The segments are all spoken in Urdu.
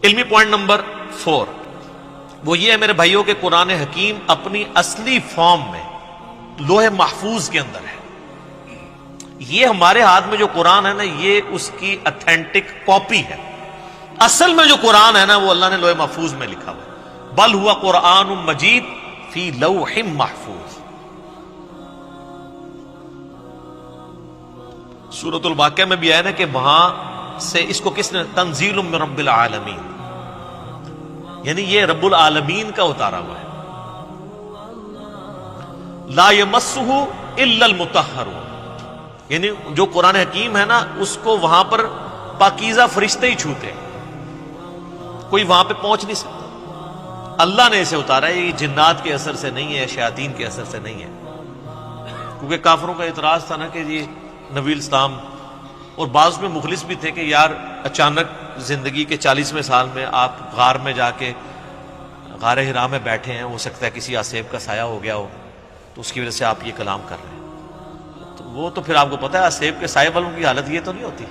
علمی پوائنٹ نمبر 4 وہ یہ ہے میرے بھائیوں کہ قرآن حکیم اپنی اصلی فارم میں لوح محفوظ کے اندر ہے. یہ ہمارے ہاتھ میں جو قرآن ہے نا یہ اس کی اتھینٹک کاپی ہے. اصل میں جو قرآن ہے نا وہ اللہ نے لوح محفوظ میں لکھا ہوا ہے. بل ہوا قرآن مجید فی لوح محفوظ. سورۃ الواقعہ میں بھی آیا نا کہ وہاں سے اس کو کس نے تنزیل من رب العالمین، یعنی یہ رب العالمین کا اتارا ہوا ہے. لا یمسہ الا المطہرون، یعنی جو قرآن حکیم ہے نا اس کو وہاں پر پاکیزہ فرشتے ہی چھوتے ہیں، کوئی وہاں پہ پہنچ نہیں سکتا. اللہ نے اسے اتارا ہے، یہ جنات کے اثر سے نہیں ہے، شیاطین کے اثر سے نہیں ہے. کیونکہ کافروں کا اعتراض تھا نا کہ جی نبی الاسلام، اور بعض میں مخلص بھی تھے کہ یار اچانک زندگی کے 40ویں سال میں آپ غار میں جا کے غار حرا میں بیٹھے ہیں، ہو سکتا ہے کسی آسیب کا سایہ ہو گیا ہو تو اس کی وجہ سے آپ یہ کلام کر رہے ہیں. تو وہ تو پھر آپ کو پتہ ہے آسیب کے سایہ والوں کی حالت یہ تو نہیں ہوتی،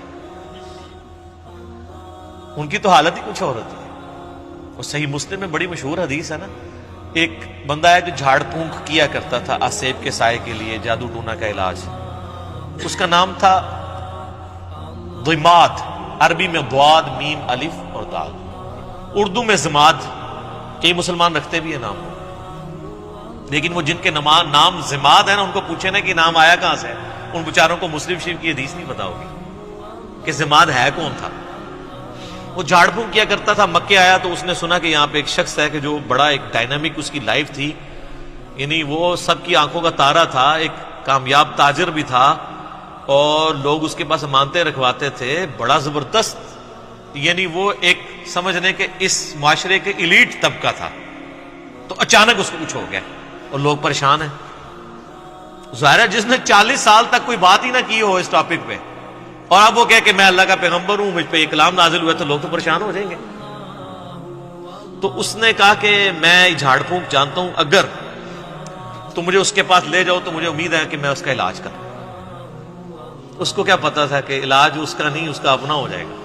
ان کی تو حالت ہی کچھ اور ہوتی ہے. اور صحیح مسلم میں بڑی مشہور حدیث ہے نا، ایک بندہ ہے جو جھاڑ پھونک کیا کرتا تھا آسیب کے سائے کے لیے، جادو ٹونا کا علاج. اس کا نام تھا ضماد، عربی میں ضاد میم الف اور دال، اردو میں زماد. کئی مسلمان رکھتے بھی ہیں نام، لیکن وہ جن کے نام زماد ہے نا ان کو پوچھے نا کہ نام آیا کہاں سے ہے، ان بیچاروں کو مسلم شریف کی حدیث نہیں پتا ہوگی کہ زماد ہے کون تھا. وہ جھاڑ پھونک کیا کرتا تھا. مکے آیا تو اس نے سنا کہ یہاں پہ ایک شخص ہے کہ جو بڑا ایک ڈائنامک اس کی لائف تھی، یعنی وہ سب کی آنکھوں کا تارا تھا، ایک کامیاب تاجر بھی تھا اور لوگ اس کے پاس امانتیں رکھواتے تھے، بڑا زبردست، یعنی وہ ایک سمجھنے کہ اس معاشرے کے ایلیٹ طبقہ تھا. تو اچانک اس کو کچھ ہو گیا اور لوگ پریشان ہیں. ظاہر ہے جس نے 40 سال تک کوئی بات ہی نہ کی ہو اس ٹاپک پہ، اور اب وہ کہے کہ میں اللہ کا پیغمبر ہوں، مجھ پہ یہ کلام نازل ہوا، تو لوگ تو پریشان ہو جائیں گے. تو اس نے کہا کہ میں جھاڑ پھونک جانتا ہوں، اگر تو مجھے اس کے پاس لے جاؤ تو مجھے امید ہے کہ میں اس کا علاج کروں. اس کو کیا پتا تھا کہ علاج اس کا نہیں، اس کا اپنا ہو جائے گا.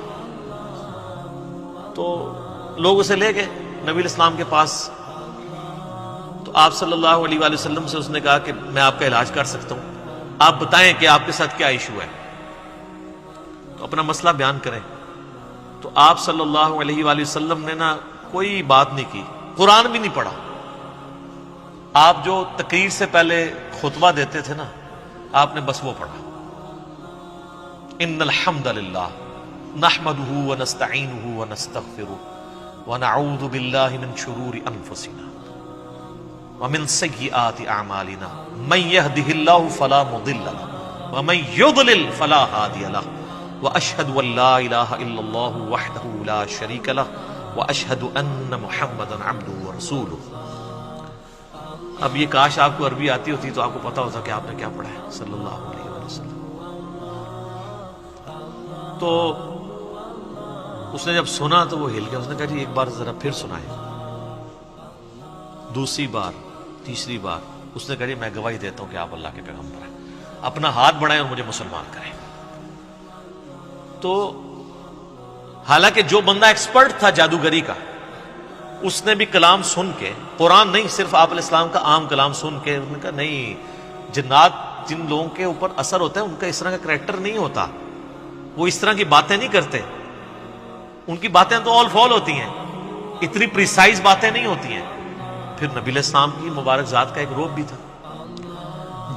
تو لوگ اسے لے گئے نبی الاسلام کے پاس. تو آپ صلی اللہ علیہ وآلہ وسلم سے اس نے کہا کہ میں آپ کا علاج کر سکتا ہوں، آپ بتائیں کہ آپ کے ساتھ کیا ایشو ہے، تو اپنا مسئلہ بیان کریں. تو آپ صلی اللہ علیہ وآلہ وسلم نے نا کوئی بات نہیں کی، قرآن بھی نہیں پڑھا. آپ جو تقریر سے پہلے خطبہ دیتے تھے نا آپ نے بس وہ پڑھا، ان الحمد للہ نحمده ونستعینه ونستغفره ونعوذ باللہ من شرور انفسنا ومن سیئات اعمالنا من يهده الله فلا مضل له ومن يضلل فلا هادي له واشهد ان لا اله الا الله وحده لا شريك له واشهد ان محمدا عبده ورسوله. اب یہ کاش آپ کو عربی آتی ہوتی تو آپ کو پتا ہوتا کہ آپ نے کیا پڑھا ہے صلی اللہ علیہ وسلم. تو اس نے جب سنا تو وہ ہل گیا. اس نے کہا جی ایک بار ذرا پھر سنائیں. دوسری بار، تیسری بار اس نے کہا جی میں گواہی دیتا ہوں کہ آپ اللہ کے پیغمبر ہیں، اپنا ہاتھ بڑھائیں اور مجھے مسلمان کریں. تو حالانکہ جو بندہ ایکسپرٹ تھا جادوگری کا، اس نے بھی کلام سن کے، قرآن نہیں صرف آپ علیہ السلام کا عام کلام سن کے، انہوں نے کہا نہیں، جنات جن لوگوں کے اوپر اثر ہوتا ہے ان کا اس طرح کا کریکٹر نہیں ہوتا، وہ اس طرح کی باتیں نہیں کرتے، ان کی باتیں تو آل فال ہوتی ہیں، اتنی پریسائز باتیں نہیں ہوتی ہیں. پھر نبی علیہ السلام کی مبارک ذات کا ایک روب بھی تھا.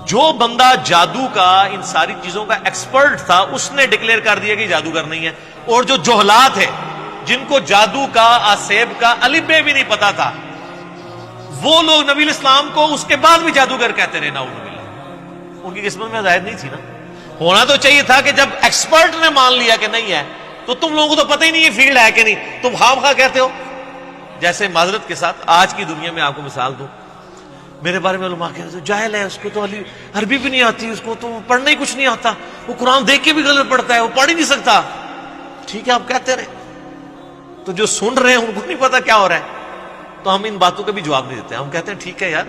جو بندہ جادو کا، ان ساری چیزوں کا ایکسپرٹ تھا، اس نے ڈکلیئر کر دیا کہ جادوگر نہیں ہے. اور جو جہلات ہے، جن کو جادو کا، آسیب کا الف بے بھی نہیں پتا تھا، وہ لوگ نبی علیہ السلام کو اس کے بعد بھی جادوگر کہتے رہے. نعوذ باللہ. ان کی قسمت میں ہدایت نہیں تھی نا. ہونا تو چاہیے تھا کہ جب ایکسپرٹ نے مان لیا کہ نہیں ہے تو تم لوگوں کو تو پتہ ہی نہیں یہ فیلڈ ہے کہ نہیں، تم خام خواہ کہتے ہو. جیسے معذرت کے ساتھ آج کی دنیا میں آپ کو مثال دوں، میرے بارے میں علماء کہتے ہیں جاہل ہے، اس کو تو عربی بھی نہیں آتی، اس کو تو پڑھنا ہی کچھ نہیں آتا، وہ قرآن دیکھ کے بھی غلط پڑھتا ہے، وہ پڑھ ہی نہیں سکتا. ٹھیک ہے آپ کہتے رہے، تو جو سن رہے ہیں ان کو نہیں پتا کیا ہو رہا ہے. تو ہم ان باتوں کا بھی جواب نہیں دیتے. ہم کہتے ہیں ٹھیک ہے یار،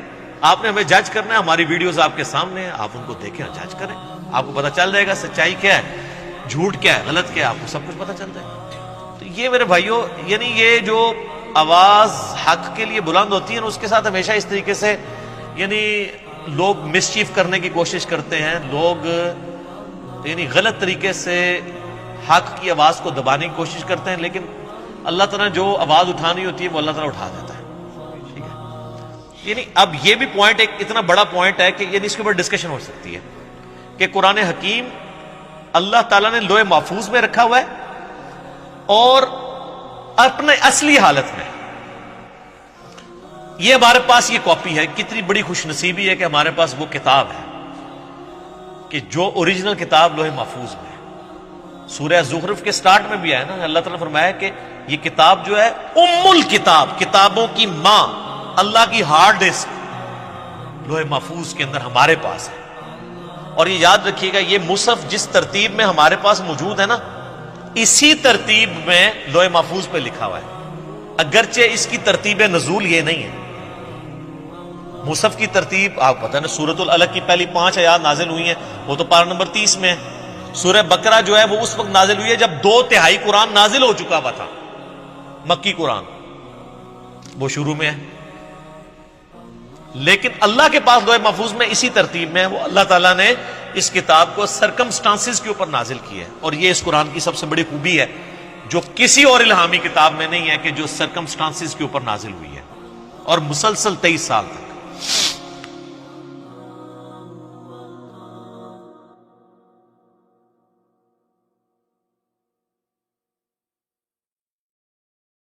آپ نے ہمیں جج کرنا ہے، ہماری ویڈیوز آپ کے سامنے ہیں، آپ ان کو دیکھیں اور جج کریں، آپ کو پتا چل جائے گا سچائی کیا ہے، جھوٹ کیا ہے، غلط کیا ہے، آپ کو سب کچھ پتا چل جائے گا. تو یہ میرے بھائیوں یعنی یہ جو آواز حق کے لیے بلند ہوتی ہے نا، اس کے ساتھ ہمیشہ اس طریقے سے یعنی لوگ مسچیف کرنے کی کوشش کرتے ہیں، لوگ یعنی غلط طریقے سے حق کی آواز کو دبانے کی کوشش کرتے ہیں، لیکن اللہ تعالیٰ جو آواز اٹھانی ہوتی ہے وہ اللہ تعالیٰ اٹھا دیتا ہے. ٹھیک ہے، یعنی اب یہ بھی پوائنٹ ایک اتنا بڑا پوائنٹ ہے کہ یعنی اس کے اوپر ڈسکشن ہو سکتی ہے کہ قرآن حکیم اللہ تعالیٰ نے لوح محفوظ میں رکھا ہوا ہے اور اپنے اصلی حالت میں یہ ہمارے پاس یہ کاپی ہے. کتنی بڑی خوش نصیبی ہے کہ ہمارے پاس وہ کتاب ہے کہ جو اوریجنل کتاب لوح محفوظ میں ہے. سورہ زخرف کے سٹارٹ میں بھی ہے نا، اللہ تعالیٰ نے فرمایا کہ یہ کتاب جو ہے ام الکتاب، کتابوں کی ماں، اللہ کی ہارڈ ڈسک لوح محفوظ کے اندر ہمارے پاس ہے. اور یہ یاد رکھیے گا یہ مصحف جس ترتیب میں ہمارے پاس موجود ہے نا، اسی ترتیب میں لوح محفوظ پہ لکھا ہوا ہے، اگرچہ اس کی ترتیب نزول یہ نہیں ہے. مصحف کی ترتیب آپ پتہ نا، سورۃ العلق کی پہلی 5 آیات نازل ہوئی ہیں، وہ تو پارہ نمبر 30 میں ہے. سورہ بقرہ جو ہے وہ اس وقت نازل ہوئی ہے جب 2/3 قرآن نازل ہو چکا ہوا تھا، مکی قرآن وہ شروع میں ہے. لیکن اللہ کے پاس لوح محفوظ میں اسی ترتیب میں ہے. وہ اللہ تعالیٰ نے اس کتاب کو سرکمسٹانسز کے اوپر نازل کی ہے، اور یہ اس قرآن کی سب سے بڑی خوبی ہے جو کسی اور الہامی کتاب میں نہیں ہے کہ جو سرکمسٹانسز کے اوپر نازل ہوئی ہے اور مسلسل 23 سال تک.